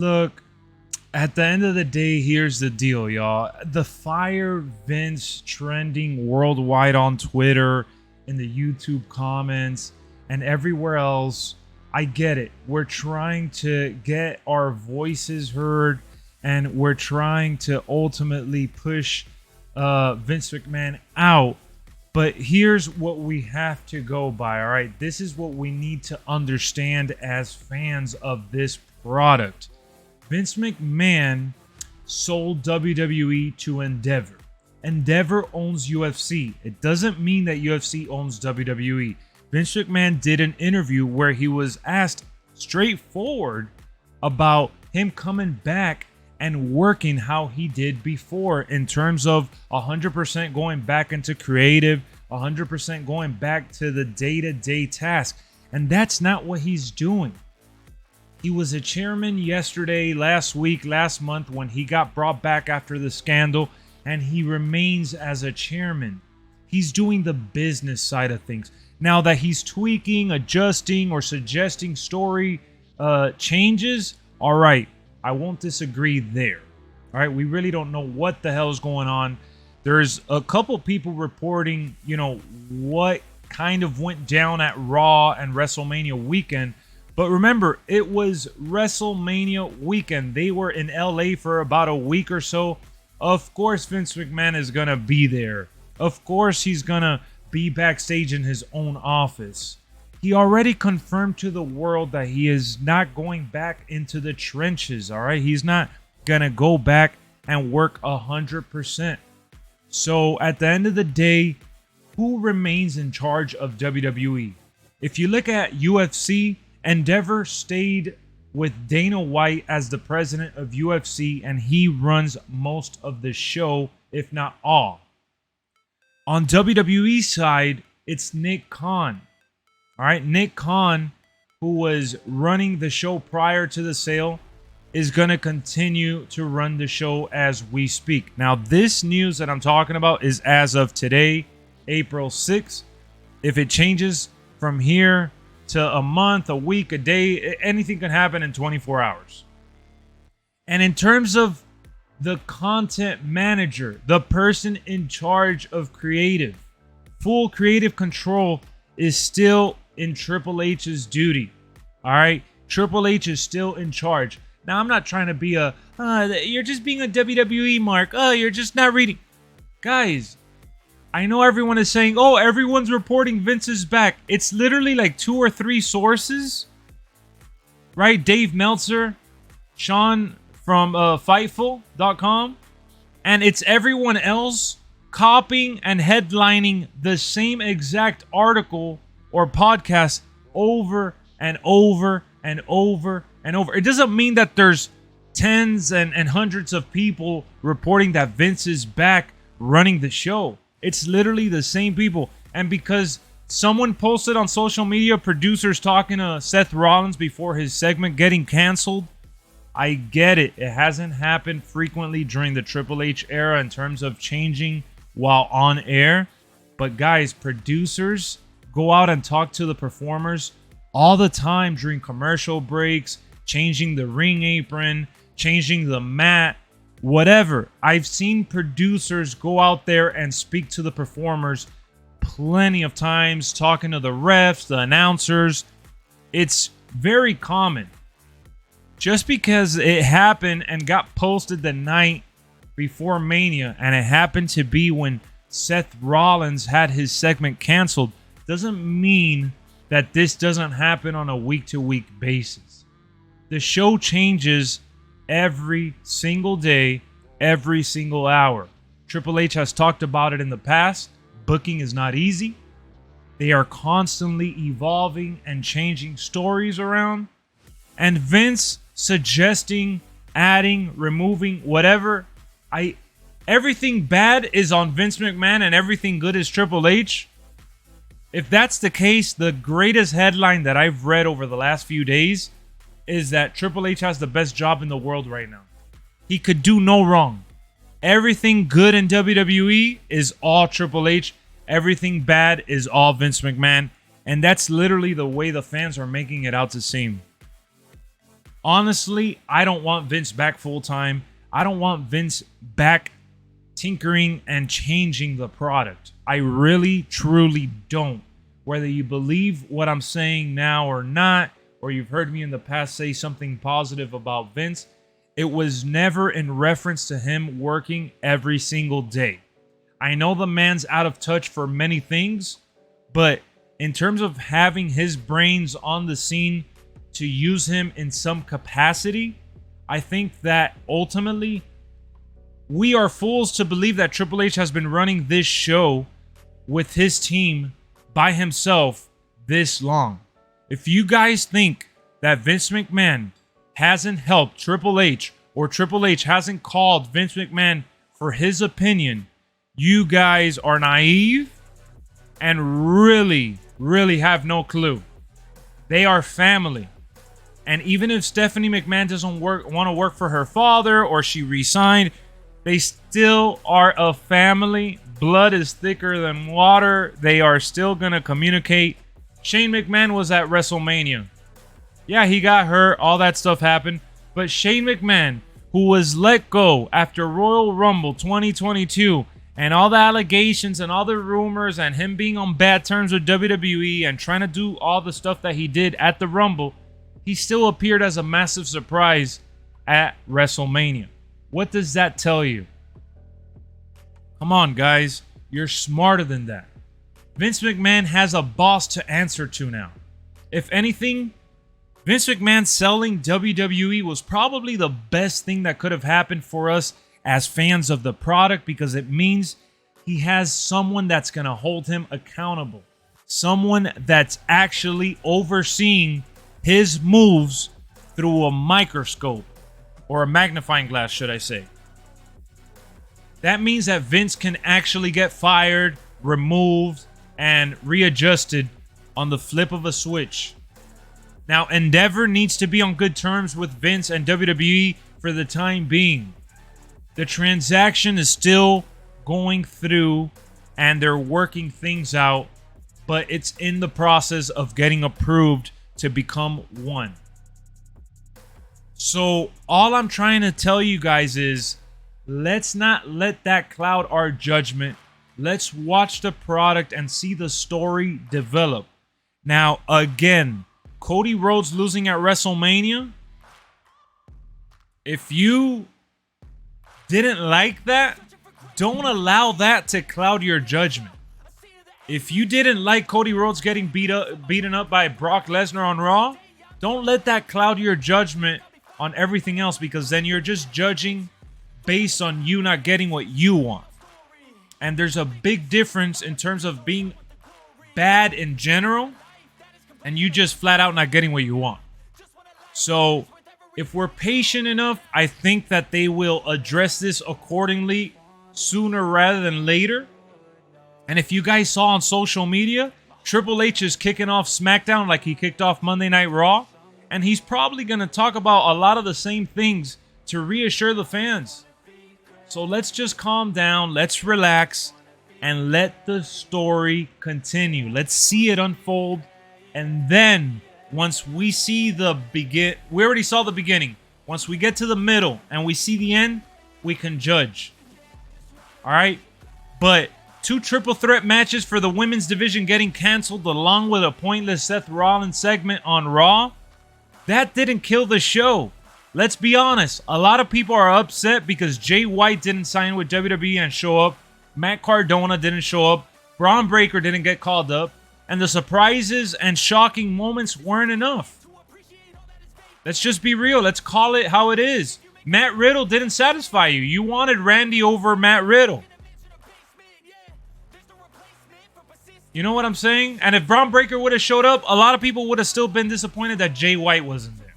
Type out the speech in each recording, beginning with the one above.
Look, at the end of the day, here's the deal, y'all. The Fire Vince trending worldwide on Twitter, in the YouTube comments, and everywhere else. I get it. We're trying to get our voices heard, and we're trying to ultimately push Vince McMahon out. But here's what we have to go by, all right? This is what we need to understand as fans of this product. Vince McMahon sold WWE to Endeavor. Endeavor owns UFC. It doesn't mean that UFC owns WWE. Vince McMahon did an interview where he was asked straightforward about him coming back and working how he did before, in terms of 100% going back into creative, 100% going back to the day-to-day task. And that's not what he's doing. He was a chairman yesterday, last week, last month, when he got brought back after the scandal, and he remains as a chairman. He's doing the business side of things. Now that he's tweaking, adjusting, or suggesting story changes, all right, I won't disagree there. All right, we really don't know what the hell is going on. There's a couple people reporting, what kind of went down at Raw and WrestleMania weekend. But remember, it was WrestleMania weekend. They were in LA for about a week or so. Of course, Vince McMahon is going to be there. Of course, he's going to be backstage in his own office. He already confirmed to the world that he is not going back into the trenches, all right? He's not going to go back and work 100%. So at the end of the day, who remains in charge of WWE? If you look at UFC, Endeavor stayed with Dana White as the president of UFC, and he runs most of the show, if not all. On WWE side, it's Nick Khan. All right, Nick Khan, who was running the show prior to the sale, is going to continue to run the show as we speak. Now, this news that I'm talking about is as of today, April 6th. If it changes from here to a month, a week, a day, anything can happen in 24 hours. And in terms of the content manager, the person in charge of creative, full creative control is still in Triple H's duty. All right, Triple H is still in charge. Now, I'm not trying to be you're just being a WWE mark. You're just not reading. Guys, I know everyone is saying, everyone's reporting Vince is back. It's literally like 2 or 3 sources, right? Dave Meltzer, Sean from Fightful.com, and it's everyone else copying and headlining the same exact article or podcast over and over and over and over. It doesn't mean that there's tens and hundreds of people reporting that Vince is back running the show. It's literally the same people. And because someone posted on social media, producers talking to Seth Rollins before his segment getting canceled, I get it. It hasn't happened frequently during the Triple H era in terms of changing while on air. But guys, producers go out and talk to the performers all the time during commercial breaks, changing the ring apron, changing the mat, whatever. I've seen producers go out there and speak to the performers plenty of times, talking to the refs, the announcers. It's very common. Just because it happened and got posted the night before Mania, and it happened to be when Seth Rollins had his segment canceled, doesn't mean that this doesn't happen on a week-to-week basis. The show changes every single day, every single hour. Triple H has talked about it in the past. Booking is not easy. They are constantly evolving and changing stories around. And Vince suggesting, adding, removing, whatever. Everything bad is on Vince McMahon and everything good is Triple H. If that's the case, the greatest headline that I've read over the last few days is that Triple H has the best job in the world right now. He could do no wrong. Everything good in WWE is all Triple H. Everything bad is all Vince McMahon. And that's literally the way the fans are making it out to seem. Honestly, I don't want Vince back full time. I don't want Vince back tinkering and changing the product. I really, truly don't. Whether you believe what I'm saying now or not, or you've heard me in the past say something positive about Vince, it was never in reference to him working every single day. I know the man's out of touch for many things, but in terms of having his brains on the scene to use him in some capacity, I think that ultimately we are fools to believe that Triple H has been running this show with his team by himself this long. If you guys think that Vince McMahon hasn't helped Triple H, or Triple H hasn't called Vince McMahon for his opinion, you guys are naive and really, really have no clue. They are family. And even if Stephanie McMahon doesn't want to work for her father, or she resigned, they still are a family. Blood is thicker than water. They are still going to communicate. Shane McMahon was at WrestleMania. Yeah, he got hurt. All that stuff happened. But Shane McMahon, who was let go after Royal Rumble 2022, and all the allegations and all the rumors and him being on bad terms with WWE and trying to do all the stuff that he did at the Rumble, he still appeared as a massive surprise at WrestleMania. What does that tell you? Come on, guys. You're smarter than that. Vince McMahon has a boss to answer to now. If anything, Vince McMahon selling WWE was probably the best thing that could have happened for us as fans of the product, because it means he has someone that's going to hold him accountable. Someone that's actually overseeing his moves through a microscope, or a magnifying glass, should I say. That means that Vince can actually get fired, removed, and readjusted on the flip of a switch. Now, Endeavor needs to be on good terms with Vince and WWE for the time being. The transaction is still going through, and they're working things out, but it's in the process of getting approved to become one. So all I'm trying to tell you guys is, let's not let that cloud our judgment. Let's watch the product and see the story develop. Now, again, Cody Rhodes losing at WrestleMania. If you didn't like that, don't allow that to cloud your judgment. If you didn't like Cody Rhodes getting beaten up by Brock Lesnar on Raw, don't let that cloud your judgment on everything else, because then you're just judging based on you not getting what you want. And there's a big difference in terms of being bad in general and you just flat out not getting what you want. So if we're patient enough, I think that they will address this accordingly sooner rather than later. And if you guys saw on social media, Triple H is kicking off SmackDown like he kicked off Monday Night Raw. And he's probably going to talk about a lot of the same things to reassure the fans. So let's just calm down, let's relax, and let the story continue. Let's see it unfold. And then once we see the we already saw the beginning. Once we get to the middle and we see the end, we can judge. All right? But 2 triple threat matches for the women's division getting canceled, along with a pointless Seth Rollins segment on Raw, that didn't kill the show. Let's be honest. A lot of people are upset because Jay White didn't sign with WWE and show up. Matt Cardona didn't show up. Braun Breaker didn't get called up. And the surprises and shocking moments weren't enough. Let's just be real. Let's call it how it is. Matt Riddle didn't satisfy you. You wanted Randy over Matt Riddle. You know what I'm saying? And if Braun Breaker would have showed up, a lot of people would have still been disappointed that Jay White wasn't there.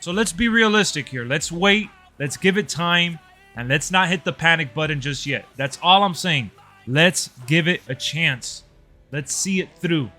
So let's be realistic here. Let's wait. Let's give it time. And let's not hit the panic button just yet. That's all I'm saying. Let's give it a chance. Let's see it through.